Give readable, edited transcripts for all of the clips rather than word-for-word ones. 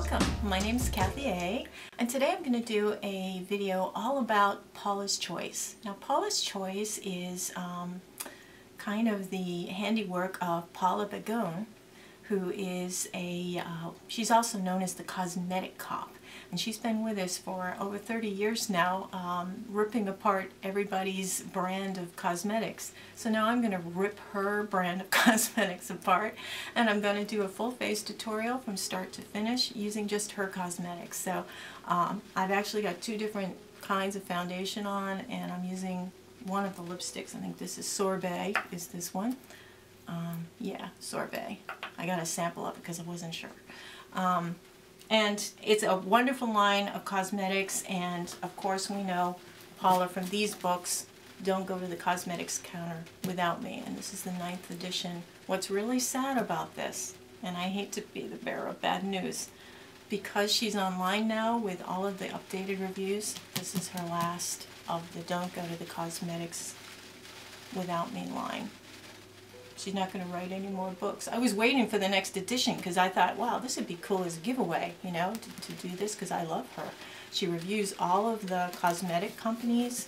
Welcome, my name is Kathy A, and today I'm going to do a video all about Paula's Choice. Now Paula's Choice is kind of the handiwork of Paula Begon, who is she's also known as the Cosmetic Cop, and she's been with us for over 30 years now, ripping apart everybody's brand of cosmetics. So now I'm going to rip her brand of cosmetics apart, and I'm going to do a full face tutorial from start to finish using just her cosmetics. So I've actually got two different kinds of foundation on, and I'm using one of the lipsticks. I think this is Sorbet, is this one. Yeah, Sorbet. I got a sample of it because I wasn't sure. And it's a wonderful line of cosmetics, and of course we know, Paula, from these books, don't go to the cosmetics counter without me, and this is the 9th edition. What's really sad about this, and I hate to be the bearer of bad news, because she's online now with all of the updated reviews, this is her last of the don't go to the cosmetics without me line. She's not going to write any more books. I was waiting for the next edition because I thought, wow, this would be cool as a giveaway, you know, to do this, because I love her. She reviews all of the cosmetic companies.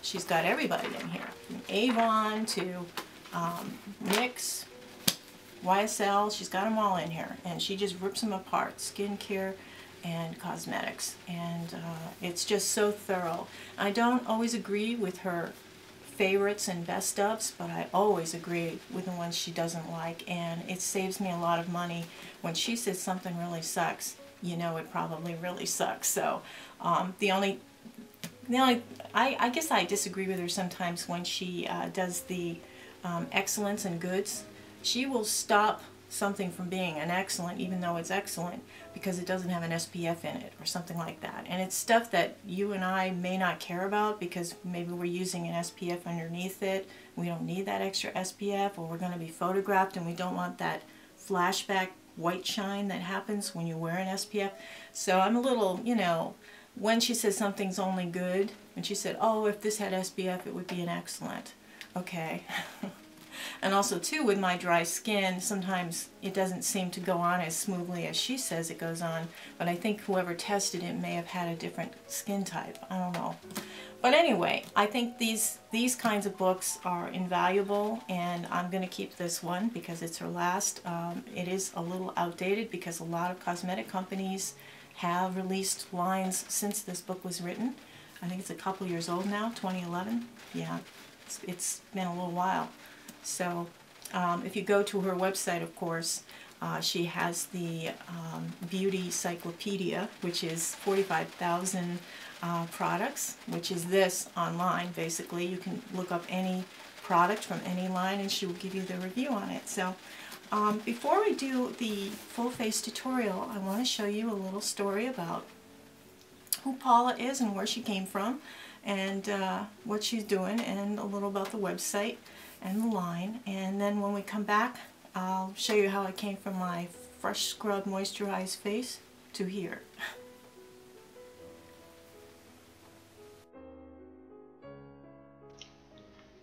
She's got everybody in here, from Avon to NYX, YSL. She's got them all in here, and she just rips them apart, skincare and cosmetics, and it's just so thorough. I don't always agree with her favorites and best ofs, but I always agree with the ones she doesn't like, and it saves me a lot of money. When she says something really sucks, you know it probably really sucks. So I guess I disagree with her sometimes when she does the excellence and goods. She will stop something from being an excellent even though it's excellent because it doesn't have an SPF in it or something like that, and it's stuff that you and I may not care about because maybe we're using an SPF underneath it. We don't need that extra SPF, or we're going to be photographed and we don't want that flashback white shine that happens when you wear an SPF. So I'm a little, you know, when she says something's only good, and she said, oh, if this had SPF it would be an excellent. Okay. And also too, with my dry skin, sometimes it doesn't seem to go on as smoothly as she says it goes on, but I think whoever tested it may have had a different skin type. I don't know. But anyway, I think these kinds of books are invaluable, and I'm going to keep this one because it's her last. It is a little outdated because a lot of cosmetic companies have released lines since this book was written. I think it's a couple years old now, 2011. Yeah, it's been a little while. So if you go to her website, of course, she has the Beauty Cyclopedia, which is 45,000 products, which is this online. Basically, you can look up any product from any line and she will give you the review on it. So before we do the full face tutorial, I want to show you a little story about who Paula is and where she came from, and what she's doing, and a little about the website and the line. And then when we come back, I'll show you how I came from my fresh scrub moisturized face to here.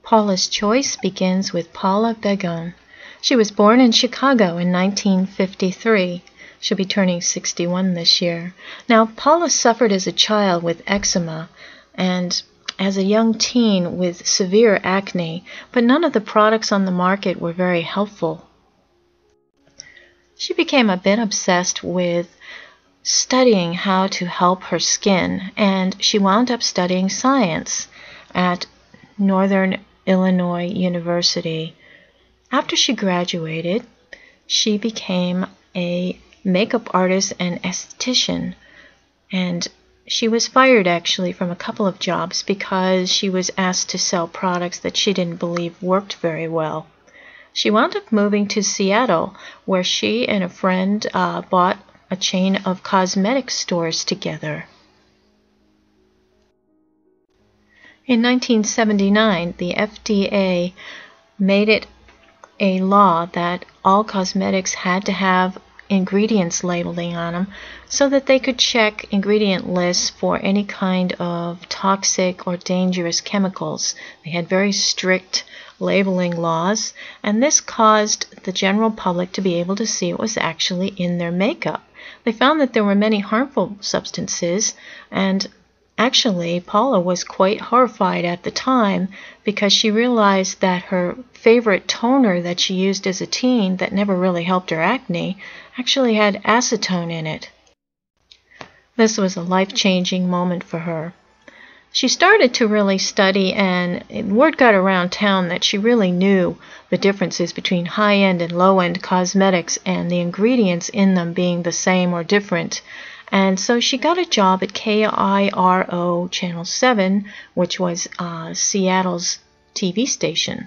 Paula's Choice begins with Paula Begon. She was born in Chicago in 1953. She'll be turning 61 this year. Now, Paula suffered as a child with eczema and as a young teen with severe acne, but none of the products on the market were very helpful. She became a bit obsessed with studying how to help her skin, and she wound up studying science at Northern Illinois University. After she graduated, she became a makeup artist and esthetician, and she was fired actually from a couple of jobs because she was asked to sell products that she didn't believe worked very well. She wound up moving to Seattle, where she and a friend bought a chain of cosmetic stores together. In 1979, the FDA made it a law that all cosmetics had to have ingredients labeling on them so that they could check ingredient lists for any kind of toxic or dangerous chemicals. They had very strict labeling laws, and this caused the general public to be able to see what was actually in their makeup. they found that there were many harmful substances, and actually Paula was quite horrified at the time because she realized that her favorite toner that she used as a teen that never really helped her acne actually had acetone in it. This was a life-changing moment for her. She started to really study, and word got around town that she really knew the differences between high-end and low-end cosmetics and the ingredients in them being the same or different. And so she got a job at KIRO Channel 7, which was Seattle's TV station.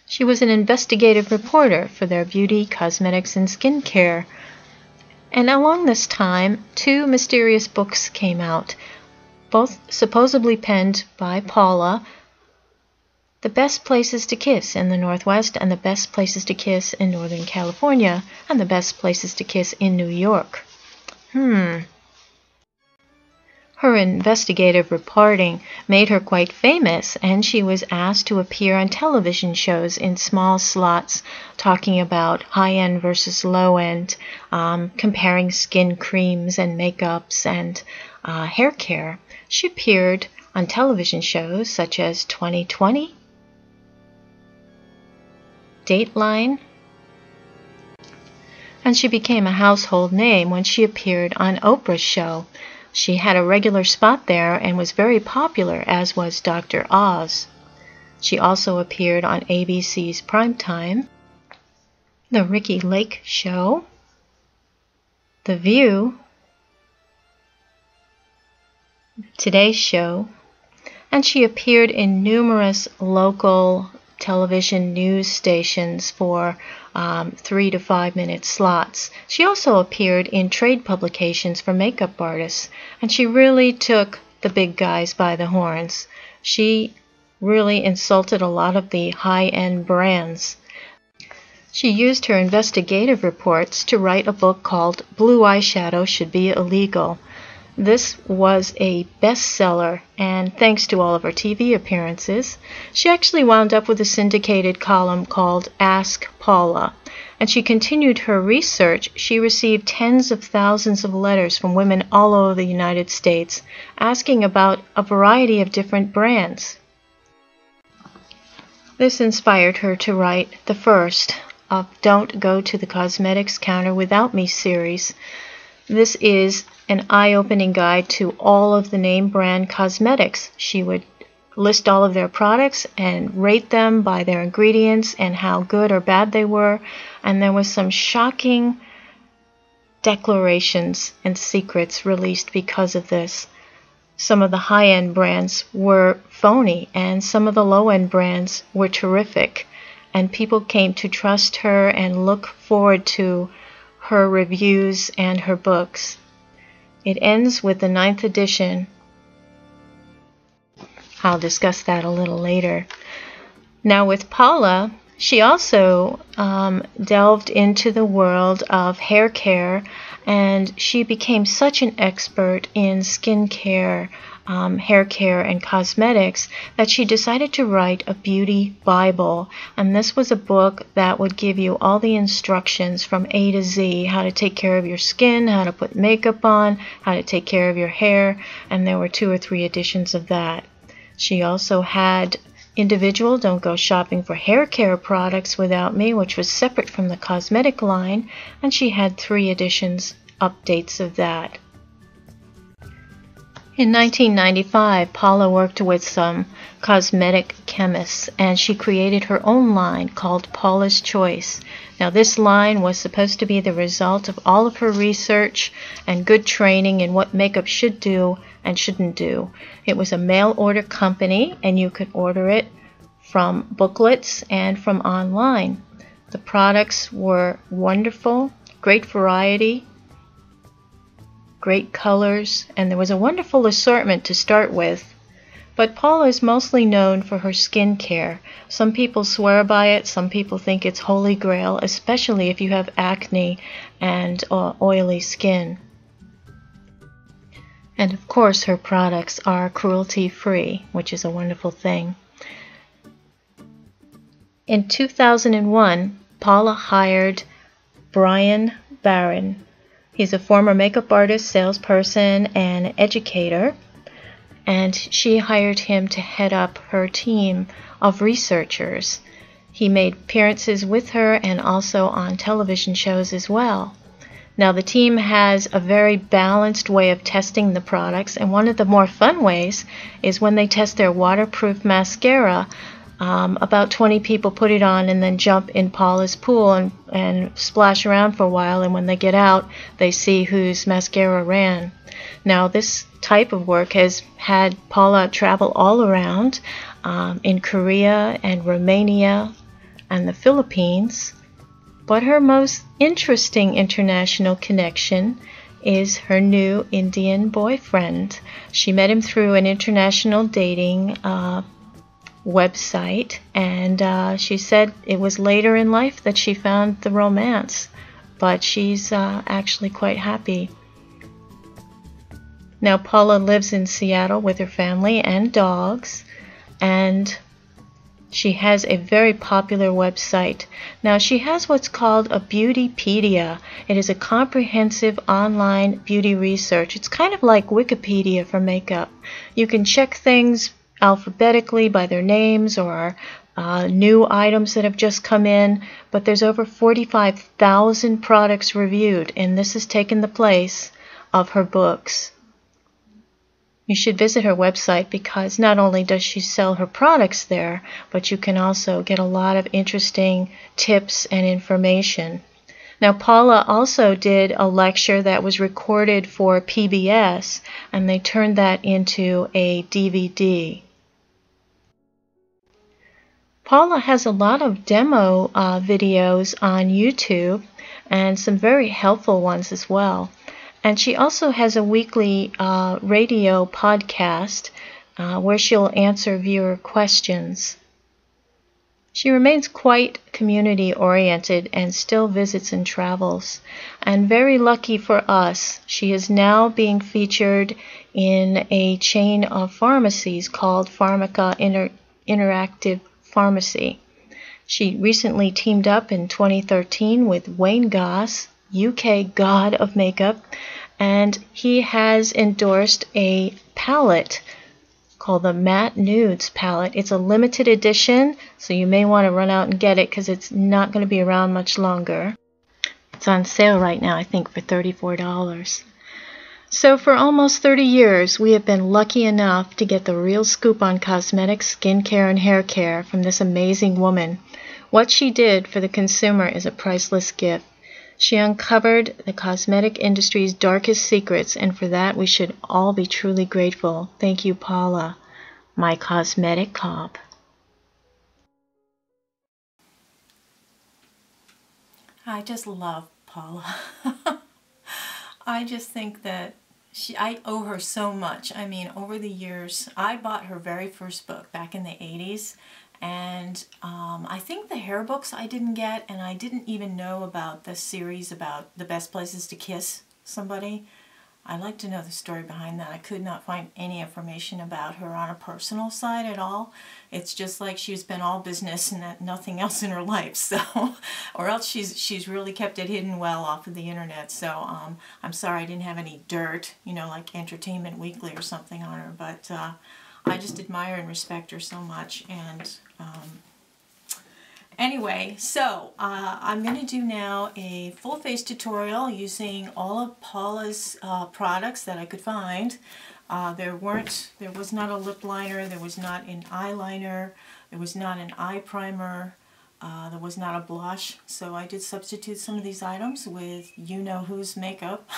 She was an investigative reporter for their beauty, cosmetics, and skincare. And along this time, 2 mysterious books came out, both supposedly penned by Paula, The Best Places to Kiss in the Northwest and The Best Places to Kiss in Northern California and The Best Places to Kiss in New York. Her investigative reporting made her quite famous, and she was asked to appear on television shows in small slots talking about high-end versus low-end, comparing skin creams and makeups and hair care. She appeared on television shows such as 2020, DATELINE, and she became a household name when she appeared on Oprah's show. She had a regular spot there and was very popular, as was Dr. Oz. She also appeared on ABC's PRIMETIME, The Ricki Lake Show, The View, Today's Show, and she appeared in numerous local television news stations for 3 to 5 minute slots. She also appeared in trade publications for makeup artists, and she really took the big guys by the horns. She really insulted a lot of the high-end brands. She used her investigative reports to write a book called Blue Eyeshadow Should Be Illegal. This was a bestseller, and thanks to all of her TV appearances, she actually wound up with a syndicated column called Ask Paula. And she continued her research. She received tens of thousands of letters from women all over the United States asking about a variety of different brands. This inspired her to write the first of Don't Go to the Cosmetics Counter Without Me series. This is an eye-opening guide to all of the name brand cosmetics. She would list all of their products and rate them by their ingredients and how good or bad they were. And there was some shocking declarations and secrets released because of this. Some of the high-end brands were phony, and some of the low-end brands were terrific. And people came to trust her and look forward to her reviews and her books. It ends with the 9th edition. I'll discuss that a little later. Now with Paula, she also delved into the world of hair care, and she became such an expert in skin care, hair care, and cosmetics that she decided to write a beauty Bible. And this was a book that would give you all the instructions from A to Z, how to take care of your skin, how to put makeup on, how to take care of your hair, and there were 2 or 3 editions of that. She also had individual Don't Go Shopping for Hair Care Products Without Me, which was separate from the cosmetic line, and she had 3 editions, updates of that. In 1995, Paula worked with some cosmetic chemists, and she created her own line called Paula's Choice. Now, this line was supposed to be the result of all of her research and good training in what makeup should do and shouldn't do. It was a mail-order company, and you could order it from booklets and from online. The products were wonderful, great variety, great colors, and there was a wonderful assortment to start with. But Paula is mostly known for her skin care. Some people swear by it, some people think it's holy grail, especially if you have acne and oily skin. And of course her products are cruelty-free, which is a wonderful thing. In 2001, Paula hired Vernon. He's a former makeup artist, salesperson, and educator, and she hired him to head up her team of researchers. He made appearances with her and also on television shows as well. Now, the team has a very balanced way of testing the products, and one of the more fun ways is when they test their waterproof mascara. About 20 people put it on and then jump in Paula's pool and splash around for a while, and when they get out, they see whose mascara ran. Now, this type of work has had Paula travel all around in Korea and Romania and the Philippines. But her most interesting international connection is her new Indian boyfriend. She met him through an international dating website, and she said it was later in life that she found the romance, but she's actually quite happy. Now, Paula lives in Seattle with her family and dogs, and she has a very popular website. Now, she has what's called a Beautypedia. It is a comprehensive online beauty research. It's kind of like Wikipedia for makeup. You can check things alphabetically by their names or new items that have just come in, but there's over 45,000 products reviewed, and this has taken the place of her books. You should visit her website because not only does she sell her products there, but you can also get a lot of interesting tips and information. Now, Paula also did a lecture that was recorded for PBS, and they turned that into a DVD. Paula has a lot of demo videos on YouTube and some very helpful ones as well. And she also has a weekly radio podcast where she'll answer viewer questions. She remains quite community-oriented and still visits and travels. And very lucky for us, she is now being featured in a chain of pharmacies called Pharmaca Interactive Pharmacy. She recently teamed up in 2013 with Wayne Goss, UK god of makeup, and he has endorsed a palette called the Matte Nudes palette. It's a limited edition, so you may want to run out and get it because it's not going to be around much longer. It's on sale right now, I think, for $34. So for almost 30 years, we have been lucky enough to get the real scoop on cosmetics, skincare, and hair care from this amazing woman. What she did for the consumer is a priceless gift. She uncovered the cosmetic industry's darkest secrets, and for that we should all be truly grateful. Thank you, Paula, my Cosmetic Cop. I just love Paula. I just think that I owe her so much. I mean, over the years, I bought her very first book back in the 80s. And I think the hair books I didn't get, and I didn't even know about this series about the best places to kiss somebody. I'd like to know the story behind that. I could not find any information about her on a personal side at all. It's just like she's been all business and nothing else in her life. So, or else she's really kept it hidden well off of the internet. So I'm sorry I didn't have any dirt, you know, like Entertainment Weekly or something on her. But I just admire and respect her so much. And anyway, so I'm going to do now a full face tutorial using all of Paula's products that I could find. There was not a lip liner, there was not an eyeliner, there was not an eye primer, there was not a blush. So I did substitute some of these items with you-know-who's makeup.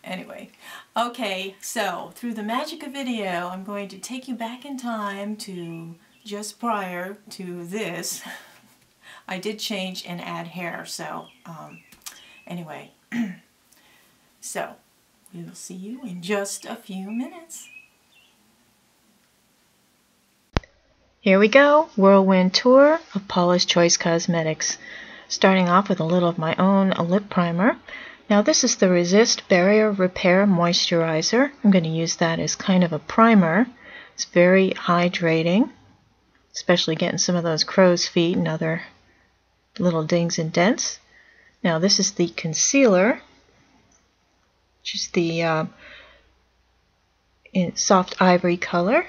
Anyway, okay, so through the magic of video, I'm going to take you back in time to just prior to this. I did change and add hair, so anyway, so we will see you in just a few minutes. Here we go, whirlwind tour of Paula's Choice Cosmetics. Starting off with a little of my own lip primer. Now this is the Resist Barrier Repair Moisturizer. I'm going to use that as kind of a primer. It's very hydrating, especially getting some of those crow's feet and other little dings and dents. Now this is the concealer, which is the in soft ivory color.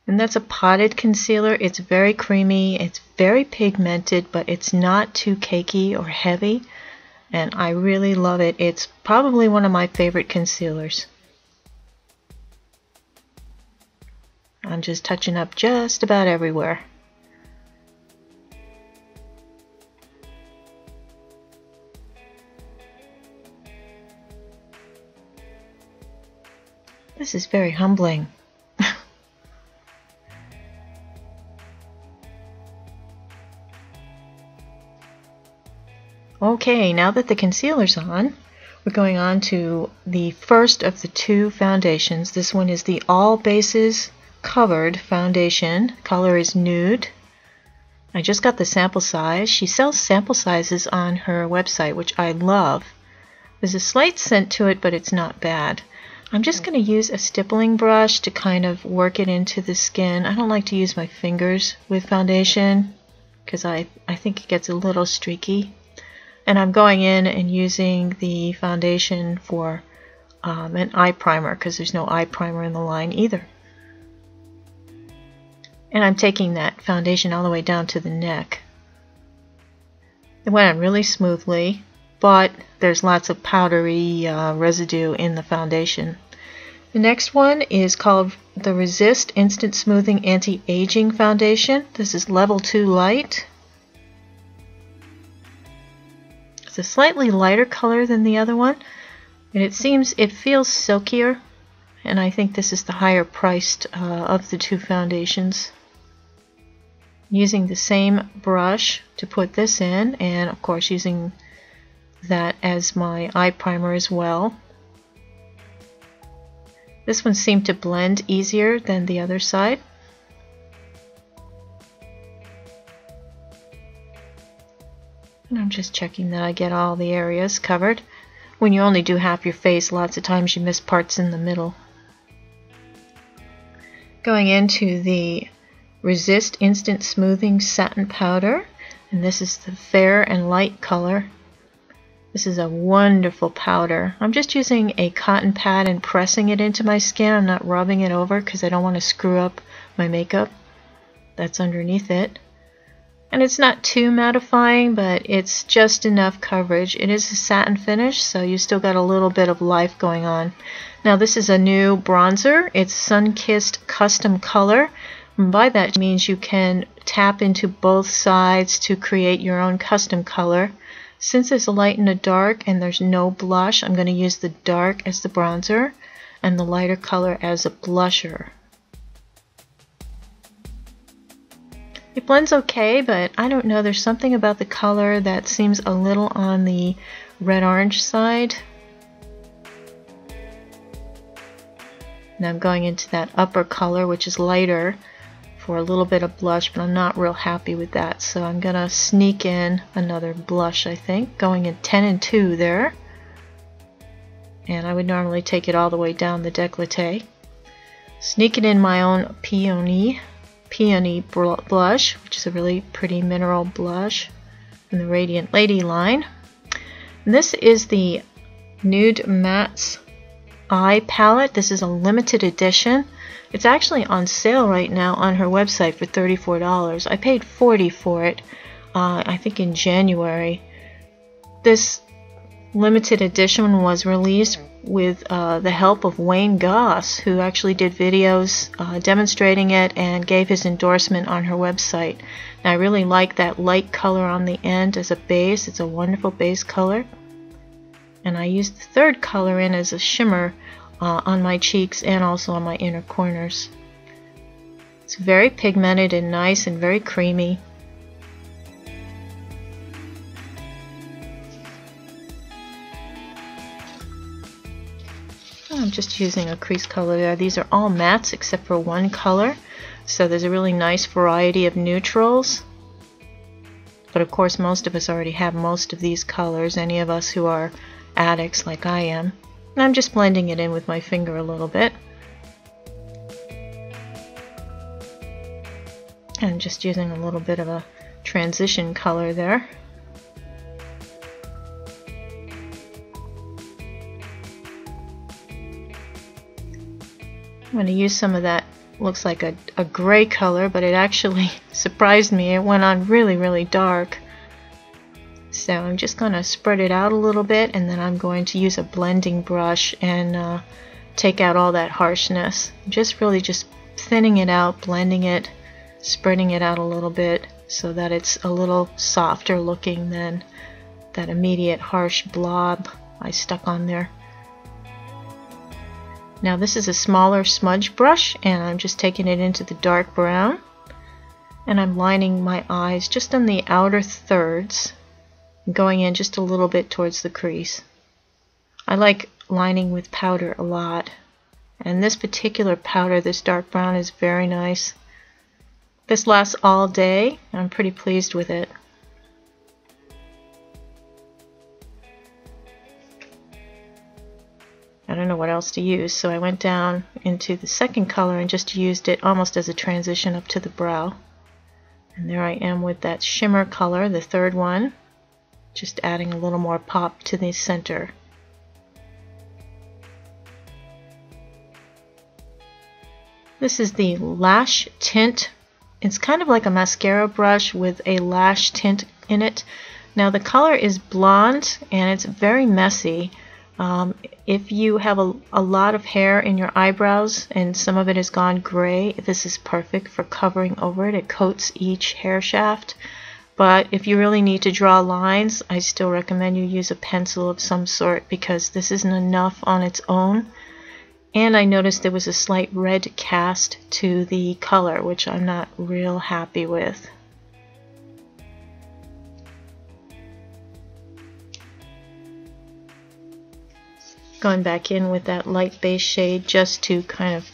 And that's a potted concealer. It's very creamy, it's very pigmented, but it's not too cakey or heavy. And I really love it. It's probably one of my favorite concealers. I'm just touching up just about everywhere. This is very humbling. Okay, now that the concealer's on, we're going on to the first of the two foundations. This one is the All Bases Covered Foundation. Color is Nude. I just got the sample size. She sells sample sizes on her website, which I love. There's a slight scent to it, but it's not bad. I'm just going to use a stippling brush to kind of work it into the skin. I don't like to use my fingers with foundation because I think it gets a little streaky. And I'm going in and using the foundation for an eye primer because there's no eye primer in the line either. And I'm taking that foundation all the way down to the neck. It went on really smoothly, but there's lots of powdery residue in the foundation. The next one is called the Resist Instant Smoothing Anti-Aging Foundation. This is level 2 light. It's a slightly lighter color than the other one, and it feels silkier, and I think this is the higher priced of the two foundations. Using the same brush to put this in, and of course using that as my eye primer as well. This one seemed to blend easier than the other side. And I'm just checking that I get all the areas covered. When you only do half your face, lots of times you miss parts in the middle. Going into the Resist Instant Smoothing Satin Powder, and this is the Fair and Light color. This is a wonderful powder. I'm just using a cotton pad and pressing it into my skin. I'm not rubbing it over because I don't want to screw up my makeup that's underneath it. And it's not too mattifying, but it's just enough coverage. It is a satin finish, so you still got a little bit of life going on. Now this is a new bronzer. It's Sun-Kissed Custom Color. And by that it means you can tap into both sides to create your own custom color. Since it's a light and a dark and there's no blush, I'm going to use the dark as the bronzer and the lighter color as a blusher. It blends okay, but I don't know, there's something about the color that seems a little on the red-orange side. Now I'm going into that upper color, which is lighter, for a little bit of blush, but I'm not real happy with that, so I'm going to sneak in another blush, I think, going in 10 and 2 there. And I would normally take it all the way down the décolleté. Sneak it in my own Peony blush, which is a really pretty mineral blush, in the Radiant Lady line. And this is the Nude Mattes Eye Palette. This is a limited edition. It's actually on sale right now on her website for $34. I paid $40 for it, I think in January. This limited edition was released with the help of Wayne Goss, who actually did videos demonstrating it and gave his endorsement on her website. And I really like that light color on the end as a base. It's a wonderful base color. And I used the third color in as a shimmer on my cheeks and also on my inner corners. It's very pigmented and nice and very creamy. I'm just using a crease color there. These are all mattes except for one color, so there's a really nice variety of neutrals. But of course most of us already have most of these colors, any of us who are addicts like I am. And I'm just blending it in with my finger a little bit. And just using a little bit of a transition color there. I'm going to use some of that, looks like a gray color, but it actually surprised me. It went on really, really dark. So I'm just going to spread it out a little bit, and then I'm going to use a blending brush and take out all that harshness. Just really just thinning it out, blending it, spreading it out a little bit so that it's a little softer looking than that immediate harsh blob I stuck on there. Now this is a smaller smudge brush, and I'm just taking it into the dark brown, and I'm lining my eyes just on the outer thirds, going in just a little bit towards the crease. I like lining with powder a lot, and this particular powder, this dark brown, is very nice. This lasts all day, and I'm pretty pleased with it. I don't know what else to use, so I went down into the second color and just used it almost as a transition up to the brow. And there I am with that shimmer color, the third one, just adding a little more pop to the center. This is the Lash Tint. It's kind of like a mascara brush with a lash tint in it. Now the color is blonde, and it's very messy. If you have a lot of hair in your eyebrows and some of it has gone gray, this is perfect for covering over it. It coats each hair shaft. But if you really need to draw lines, I still recommend you use a pencil of some sort, because this isn't enough on its own. And I noticed there was a slight red cast to the color, which I'm not real happy with. Going back in with that light base shade just to kind of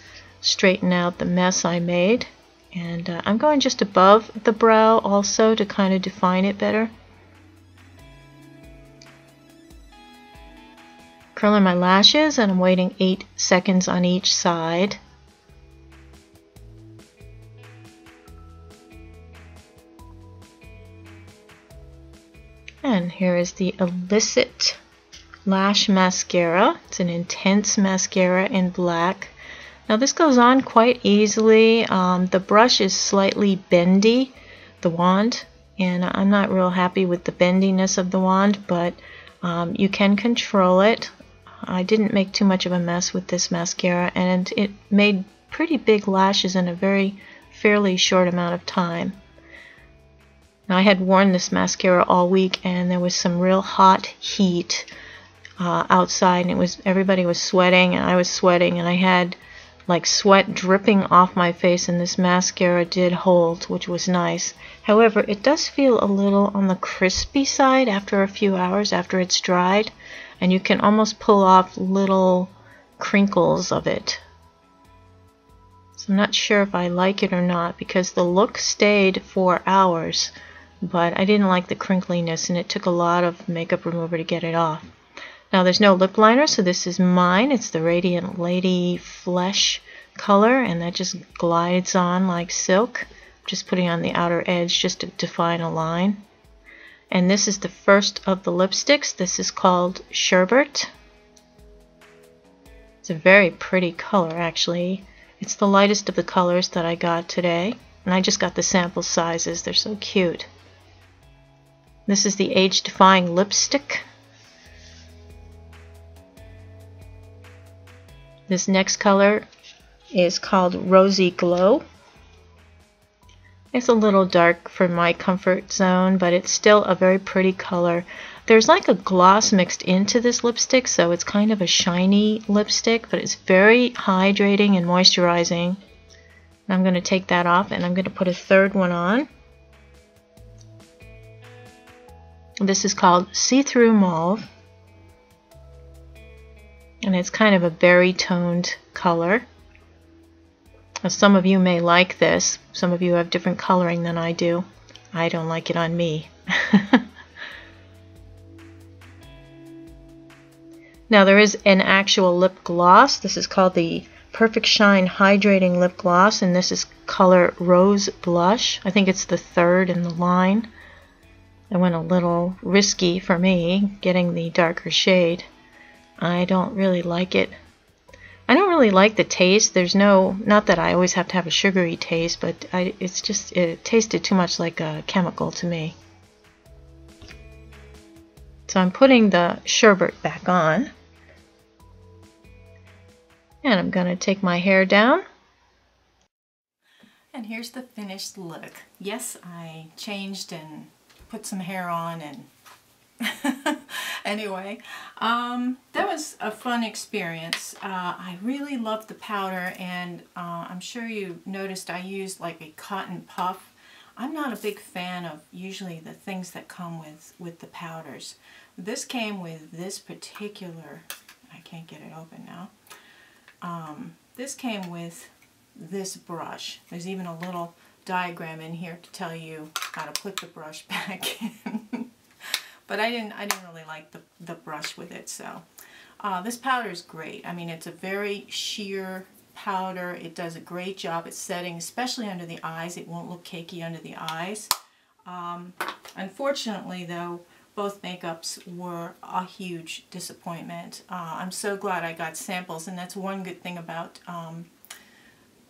straighten out the mess I made. And I'm going just above the brow also to kind of define it better. Curling my lashes, and I'm waiting 8 seconds on each side. And here is the Illicit Lash Mascara. It's an intense mascara in black. Now this goes on quite easily. The brush is slightly bendy, the wand, and I'm not real happy with the bendiness of the wand, but you can control it. I didn't make too much of a mess with this mascara, and it made pretty big lashes in a fairly short amount of time. Now I had worn this mascara all week, and there was some real hot heat outside, and everybody was sweating, and I was sweating, and I had like sweat dripping off my face, and this mascara did hold, which was nice. However, it does feel a little on the crispy side after a few hours after it's dried, and you can almost pull off little crinkles of it. So I'm not sure if I like it or not, because the look stayed for hours, but I didn't like the crinkliness, and it took a lot of makeup remover to get it off. Now there's no lip liner, so this is mine. It's the Radiant Lady Flesh color, and that just glides on like silk. Just putting on the outer edge just to define a line. And this is the first of the lipsticks. This is called Sherbet. It's a very pretty color, actually. It's the lightest of the colors that I got today, and I just got the sample sizes. They're so cute. This is the Age Defying Lipstick. This next color is called Rosy Glow. It's a little dark for my comfort zone, but it's still a very pretty color. There's like a gloss mixed into this lipstick, so it's kind of a shiny lipstick, but it's very hydrating and moisturizing. I'm going to take that off, and I'm going to put a third one on. This is called See-Through Mauve, and it's kind of a berry toned color. Now, some of you may like this. Some of you have different coloring than I do. I don't like it on me. Now there is an actual lip gloss. This is called the Perfect Shine Hydrating Lip Gloss, and this is color Rose Blush. I think it's the third in the line. I went a little risky for me, getting the darker shade. I don't really like it. I don't really like the taste. There's no, not that I always have to have a sugary taste, but it's just, it tasted too much like a chemical to me. So I'm putting the sherbet back on. And I'm going to take my hair down. And here's the finished look. Yes, I changed and put some hair on and anyway, that was a fun experience. I really loved the powder, and I'm sure you noticed I used like a cotton puff. I'm not a big fan of usually the things that come with the powders. This came with this particular, I can't get it open now. This came with this brush. There's even a little diagram in here to tell you how to put the brush back in. But I didn't really like the brush with it, so this powder is great. I mean, it's a very sheer powder. It does a great job at setting, especially under the eyes. It won't look cakey under the eyes. Unfortunately, though, both makeups were a huge disappointment. I'm so glad I got samples, and that's one good thing about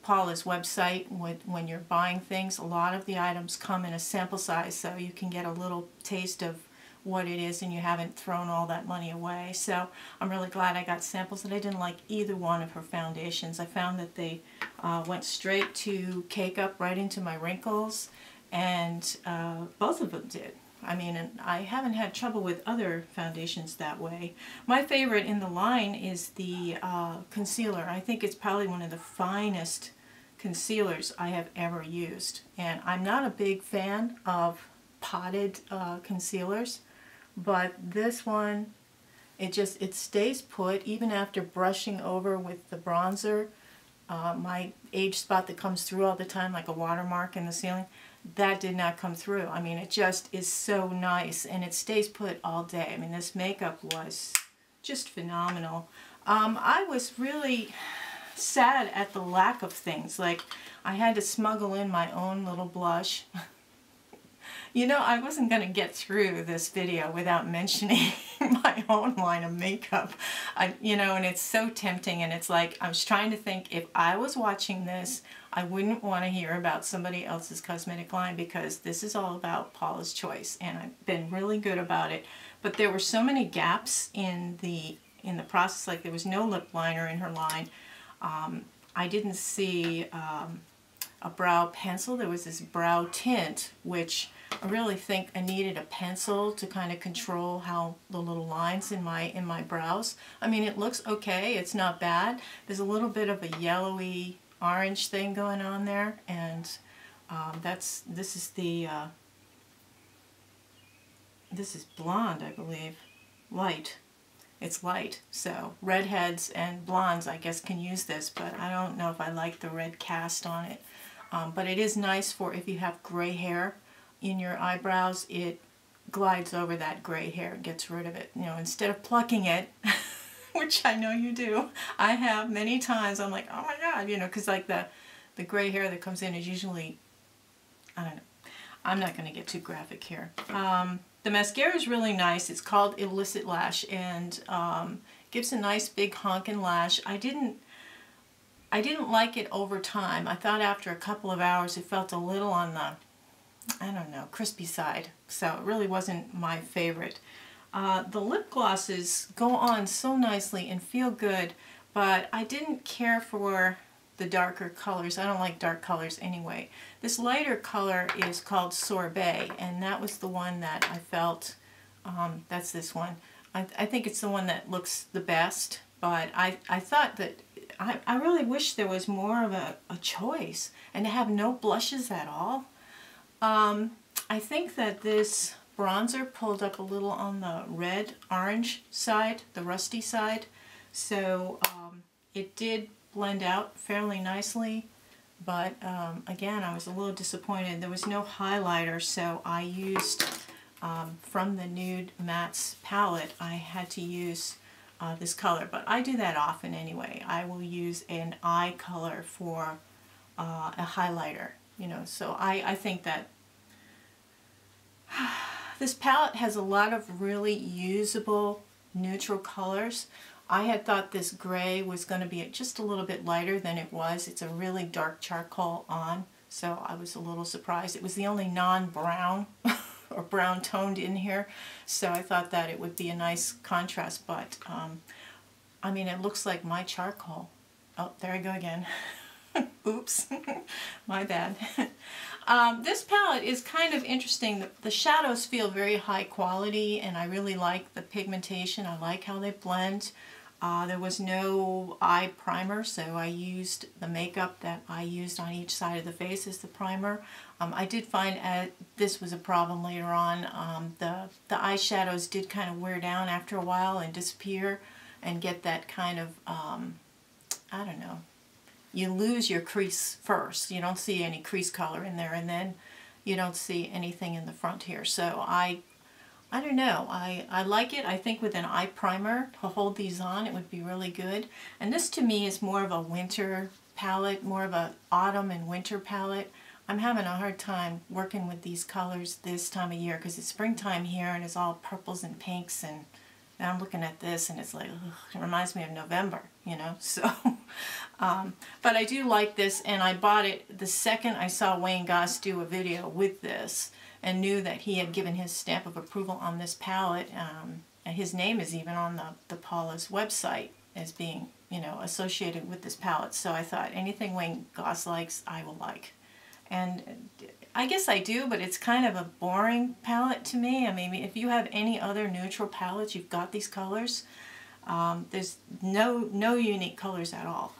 PAULA'S website. When you're buying things, a lot of the items come in a sample size, so you can get a little taste of what it is and you haven't thrown all that money away. So I'm really glad I got samples, and I didn't like either one of her foundations. I found that they went straight to cake up right into my wrinkles, and both of them did. I mean, and I haven't had trouble with other foundations that way. My favorite in the line is the concealer. I think it's probably one of the finest concealers I have ever used. And I'm not a big fan of potted concealers, but this one, it stays put even after brushing over with the bronzer. My age spot that comes through all the time, like a watermark in the ceiling, that did not come through. I mean, it just is so nice, and it stays put all day. I mean, this makeup was just phenomenal. I was really sad at the lack of things. Like, I had to smuggle in my own little blush. You know, I wasn't going to get through this video without mentioning my own line of makeup. You know, and it's so tempting, and it's like, I was trying to think, if I was watching this, I wouldn't want to hear about somebody else's cosmetic line, because this is all about Paula's Choice, and I've been really good about it. But there were so many gaps in the process. Like, there was no lip liner in her line. I didn't see a brow pencil. There was this brow tint, which I really think I needed a pencil to kind of control how the little lines in my brows. I mean, it looks okay. It's not bad. There's a little bit of a yellowy orange thing going on there, and this is blonde, I believe. Light. It's light. So redheads and blondes, I guess, can use this, but I don't know if I like the red cast on it. But it is nice for if you have gray hair in your eyebrows. It glides over that gray hair, gets rid of it. You know, instead of plucking it, which I know you do, I have many times. I'm like, oh my God, you know, because like the gray hair that comes in is usually, I don't know. I'm not going to get too graphic here. The mascara is really nice. It's called Illicit Lash, and gives a nice big honkin' lash. I didn't like it over time. I thought after a couple of hours it felt a little on the, I don't know, crispy side. So it really wasn't my favorite. The lip glosses go on so nicely and feel good, but I didn't care for the darker colors. I don't like dark colors anyway. This lighter color is called Sorbet, and that was the one that I felt, that's this one. I think it's the one that looks the best, but I thought that I really wish there was more of a choice, and to have no blushes at all. I think that this bronzer pulled up a little on the red-orange side, the rusty side, so it did blend out fairly nicely, but again, I was a little disappointed. There was no highlighter, so I used, from the Nude Mattes palette, I had to use this color, but I do that often anyway. I will use an eye color for a highlighter, you know, so I think that this palette has a lot of really usable neutral colors. I had thought this gray was going to be just a little bit lighter than it was. It's a really dark charcoal on, so I was a little surprised. It was the only non-brown or brown toned in here, so I thought that it would be a nice contrast, but I mean, it looks like my charcoal. Oh, there I go again. Oops, my bad. This palette is kind of interesting. The shadows feel very high quality, and I really like the pigmentation. I like how they blend. There was no eye primer, so I used the makeup that I used on each side of the face as the primer. I did find this was a problem later on. The eyeshadows did kind of wear down after a while and disappear and get that kind of, I don't know, you lose your crease first. You don't see any crease color in there, and then you don't see anything in the front here. So I don't know. I like it. I think with an eye primer to hold these on, it would be really good. And this to me is more of a winter palette, more of a autumn and winter palette. I'm having a hard time working with these colors this time of year because it's springtime here and it's all purples and pinks, and I'm looking at this and it's like, ugh, it reminds me of November, you know. So, but I do like this, and I bought it the second I saw Wayne Goss do a video with this, and knew that he had given his stamp of approval on this palette. And his name is even on the PAULA'S website as being, you know, associated with this palette. So I thought anything Wayne Goss likes, I will like. And I guess I do, but it's kind of a boring palette to me. I mean, if you have any other neutral palettes, you've got these colors. There's no unique colors at all.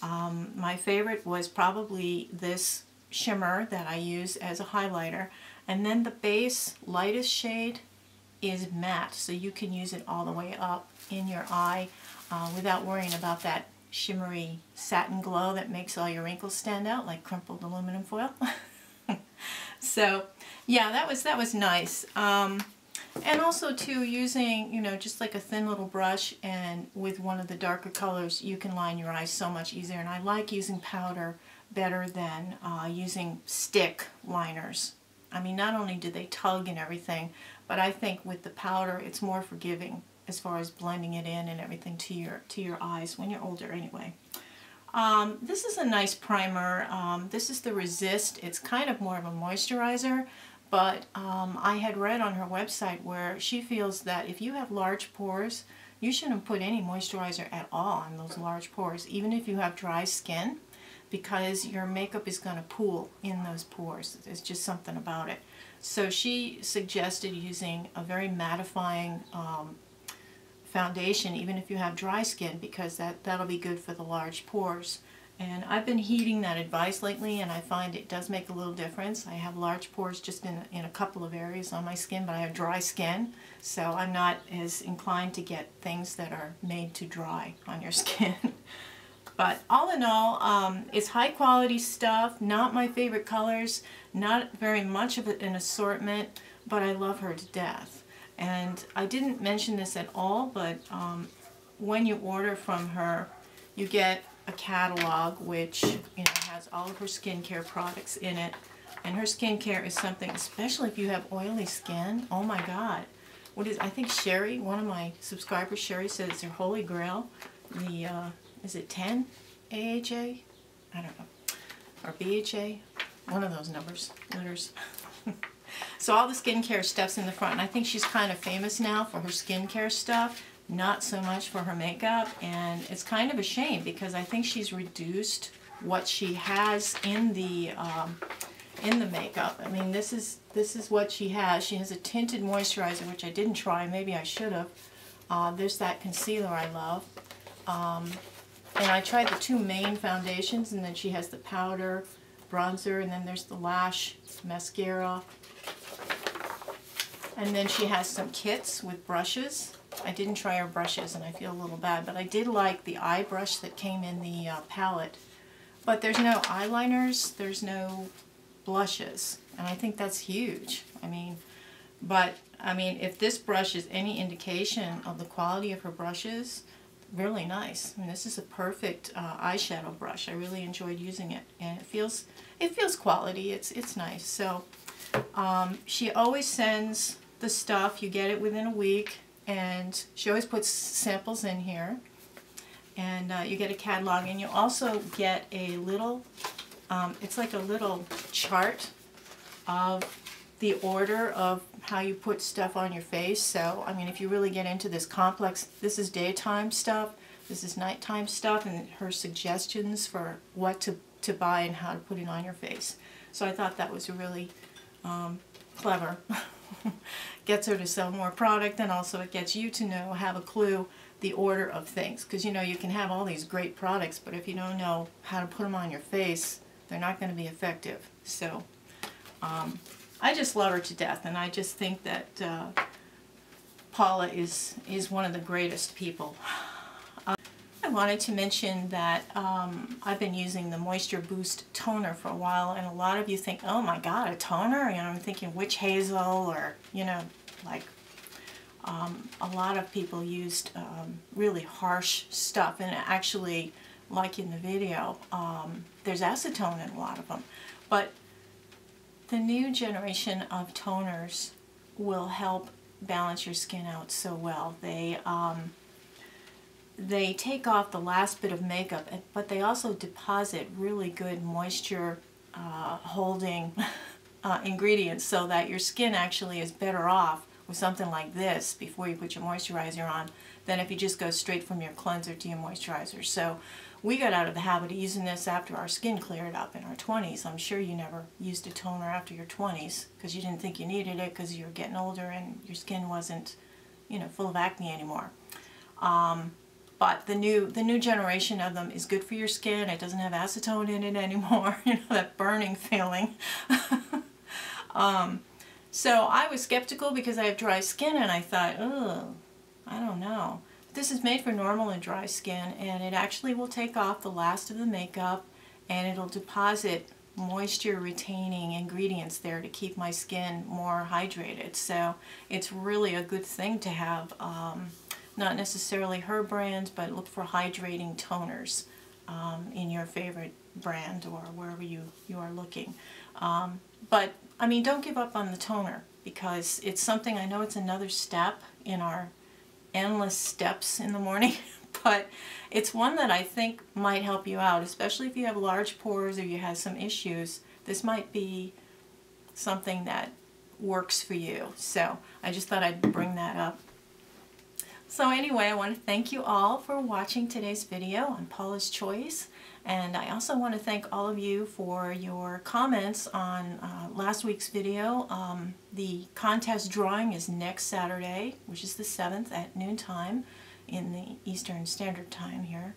My favorite was probably this shimmer that I use as a highlighter. And then the base lightest shade is matte, so you can use it all the way up in your eye without worrying about that shimmery satin glow that makes all your wrinkles stand out like crumpled aluminum foil. So yeah, that was nice. And also too, using, you know, just like a thin little brush, and with one of the darker colors you can line your eyes so much easier. And I like using powder better than using stick liners. I mean, not only do they tug and everything, but I think with the powder it's more forgiving as far as blending it in and everything to your eyes when you're older anyway. This is a nice primer. This is the Resist. It's kind of more of a moisturizer, but I had read on her website where she feels that if you have large pores, you shouldn't put any moisturizer at all on those large pores, even if you have dry skin, because your makeup is going to pool in those pores. There's just something about it. So she suggested using a very mattifying foundation, even if you have dry skin, because that'll be good for the large pores. And I've been heeding that advice lately, and I find it does make a little difference. I have large pores just in a couple of areas on my skin, but I have dry skin, so I'm not as inclined to get things that are made to dry on your skin. But all in all, it's high quality stuff, not my favorite colors, not very much of an assortment, but I love her to death. And I didn't mention this at all, but when you order from her, you get a catalog which, you know, has all of her skincare products in it. And her skincare is something, especially if you have oily skin, oh my God. I think Sherry, one of my subscribers, Sherry, said it's her holy grail. The is it 10 AHA? I don't know. Or BHA? One of those letters. So all the skincare stuff's in the front, and I think she's kind of famous now for her skincare stuff, not so much for her makeup, and it's kind of a shame because I think she's reduced what she has in the makeup. I mean, this is what she has. She has a tinted moisturizer, which I didn't try. Maybe I should have. There's that concealer I love. And I tried the two main foundations, and then she has the powder, bronzer, and then there's the lash mascara. And then she has some kits with brushes. I didn't try her brushes, and I feel a little bad, but I did like the eye brush that came in the palette. But there's no eyeliners, there's no blushes, and I think that's huge. I mean, if this brush is any indication of the quality of her brushes, really nice. I mean, this is a perfect eyeshadow brush. I really enjoyed using it, and it feels quality. It's nice. So she always sends the stuff. You get it within a week, and she always puts samples in here. and you get a catalog, and you also get a little, it's like a little chart of the order of how you put stuff on your face. So, I mean, if you really get into this complex, this is daytime stuff, this is nighttime stuff, and her suggestions for what to buy and how to put it on your face. So I thought that was really clever. Gets her to sell more product, and also it gets you to know, have a clue, the order of things. Because you know, you can have all these great products, but if you don't know how to put them on your face, they're not going to be effective. So I just love her to death, and I just think that Paula is one of the greatest people. I wanted to mention that I've been using the Moisture Boost toner for a while, and a lot of you think, oh my god, a toner? You know, I'm thinking witch hazel, or, you know, like a lot of people used really harsh stuff, and actually, like in the video, there's acetone in a lot of them. But the new generation of toners will help balance your skin out so well. They take off the last bit of makeup, but they also deposit really good moisture holding ingredients, so that your skin actually is better off with something like this before you put your moisturizer on than if you just go straight from your cleanser to your moisturizer. So we got out of the habit of using this after our skin cleared up in our 20s. I'm sure you never used a toner after your 20s because you didn't think you needed it because you were getting older and your skin wasn't, you know, full of acne anymore. But the new generation of them is good for your skin. It doesn't have acetone in it anymore, you know, that burning feeling. So I was skeptical because I have dry skin, and I thought, oh, I don't know. This is made for normal and dry skin, and it actually will take off the last of the makeup, and it'll deposit moisture retaining ingredients there to keep my skin more hydrated. So it's really a good thing to have. Not necessarily her brand, but look for hydrating toners in your favorite brand or wherever you are looking. But I mean, don't give up on the toner, because it's something, I know it's another step in our endless steps in the morning, but it's one that I think might help you out, especially if you have large pores or you have some issues. This might be something that works for you. So I just thought I'd bring that up. So anyway, I want to thank you all for watching today's video on Paula's Choice, and I also want to thank all of you for your comments on last week's video. The contest drawing is next Saturday, which is the 7th at noontime in the Eastern Standard Time here.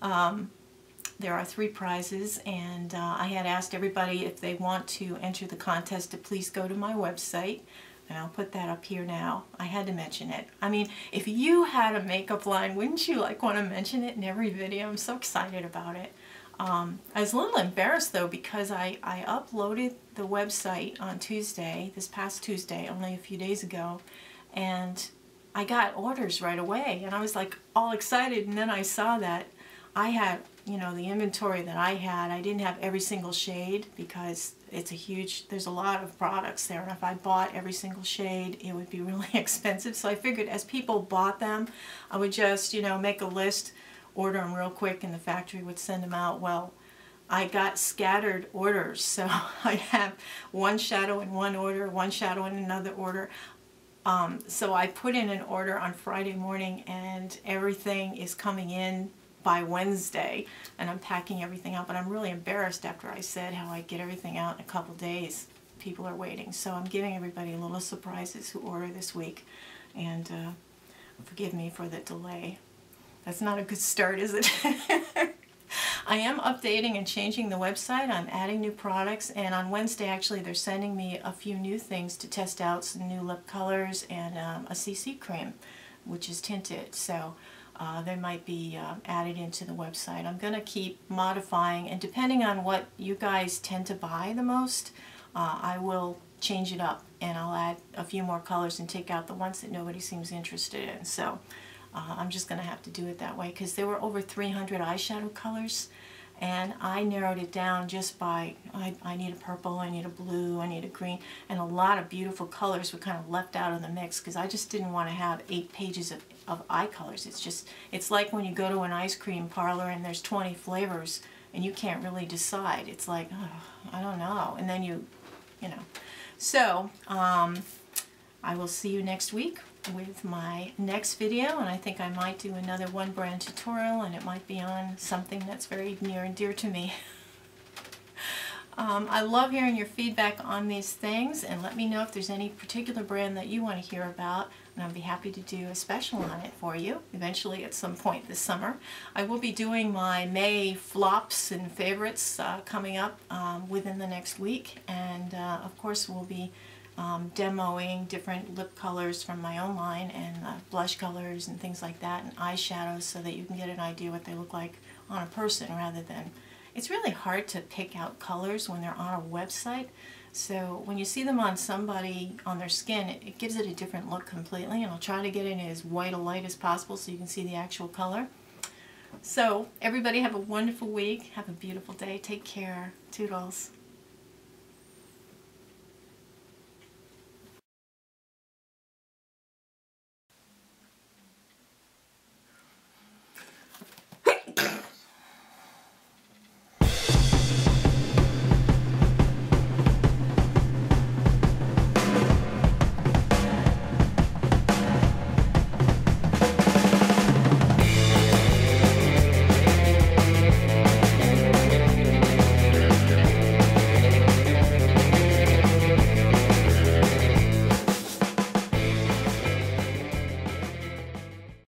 There are 3 prizes, and I had asked everybody if they want to enter the contest to please go to my website. And I'll put that up here now. I had to mention it. I mean, if you had a makeup line, wouldn't you like want to mention it in every video? I'm so excited about it. I was a little embarrassed though, because I uploaded the website on Tuesday, this past Tuesday, only a few days ago, and I got orders right away, and I was like all excited, and then I saw that I had, you know, the inventory that I had, I didn't have every single shade because it's a huge, there's a lot of products there, and if I bought every single shade, it would be really expensive. So I figured as people bought them, I would just, you know, make a list, order them real quick, and the factory would send them out. Well, I got scattered orders, so I have one shadow in one order, one shadow in another order. So I put in an order on Friday morning, and everything is coming in by Wednesday, and I'm packing everything up, but I'm really embarrassed after I said how I get everything out in a couple days. People are waiting, so I'm giving everybody little surprises who order this week, and forgive me for the delay. That's not a good start, is it? I am updating and changing the website. I'm adding new products, and on Wednesday actually they're sending me a few new things to test out, some new lip colors and a CC cream, which is tinted. So they might be added into the website. I'm going to keep modifying, and depending on what you guys tend to buy the most, I will change it up, and I'll add a few more colors and take out the ones that nobody seems interested in. So I'm just going to have to do it that way, because there were over 300 eyeshadow colors, and I narrowed it down just by, I need a purple, I need a blue, I need a green, and a lot of beautiful colors were kind of left out of the mix, because I just didn't want to have 8 pages of of eye colors. It's like when you go to an ice cream parlor and there's 20 flavors and you can't really decide. It's like, oh, I don't know. And then you know. So, I will see you next week with my next video, and I think I might do another one brand tutorial, and it might be on something that's very near and dear to me. I love hearing your feedback on these things, and let me know if there's any particular brand that you want to hear about, and I'll be happy to do a special on it for you eventually at some point this summer. I will be doing my May flops and favorites coming up within the next week, and of course we'll be demoing different lip colors from my own line, and blush colors and things like that, and eyeshadows, so that you can get an idea what they look like on a person rather than... It's really hard to pick out colors when they're on a website, so when you see them on somebody, on their skin, it gives it a different look completely, and I'll try to get it in as white a light as possible so you can see the actual color. So everybody have a wonderful week, have a beautiful day, take care, toodles.